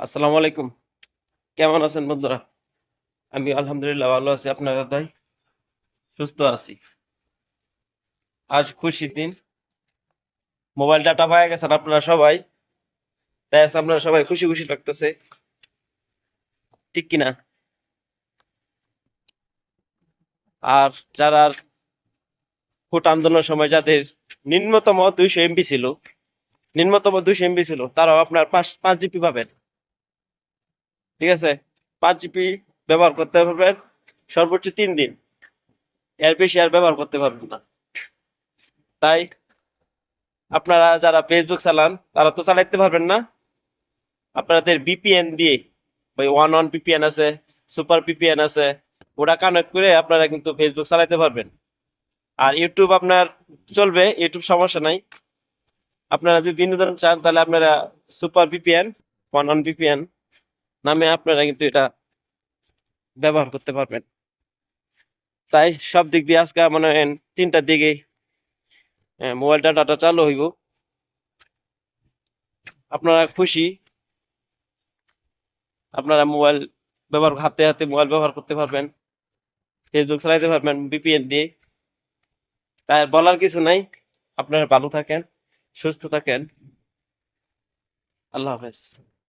আসসালামু আলাইকুম। কেমন আছেন বন্ধুরা? আমি আলহামদুলিল্লাহ ভালো আছি। আপনাদের দয়ায় সুস্থ আছি। আজ খুশির দিন। মোবাইল ডাটা পাইয়া গেছেন আপনারা সবাই। তাই আজ আপনারা সবাই খুশি খুশি লাগতেছে। ঠিক কিনা? আর যারা ভোট আন্দোলনের সময় যাদের নিম্নতম 200 এমবি ছিল, তারাও আপনার 5 জিবি পাবেন। ঠিক আছে? 5 জিবি ব্যবহার করতে পারবেন সর্বোচ্চ 3 দিন। এর বেশি আর ব্যবহার করতে পারবেন না। তাই আপনারা যারা ফেসবুক চালান তারা তো চালাইতে পারবেন না। আপনাদের ভিপিএন দিয়ে ওই ওয়ান ওয়ান ভিপিএন আছে, সুপার ভিপিএন আছে, ওটা কানেক্ট করে আপনারা কিন্তু ফেসবুক চালাতে পারবেন। আর ইউটিউব আপনার চলবে, ইউটিউব সমস্যা নাই। আপনারা যদি বিনোদন চান তাহলে আপনারা super VPN, one one VPN নামে আপনারা কিন্তু এটা ব্যবহার করতে পারবেন। তাই সব দিক দিয়ে আজকে মনে হয় 3টার দিকে মোবাইল ডাটাটা চালু হইব। আপনারা খুশি, আপনারা মোবাইল হাতে হাতে মোবাইল ব্যবহার করতে পারবেন, ফেসবুক চালাইতে পারবেন ভিপিএন দিয়ে। তাই বলার কিছু নাই। আপনারা ভালো থাকেন, সুস্থ থাকেন। আল্লাহ হাফেজ।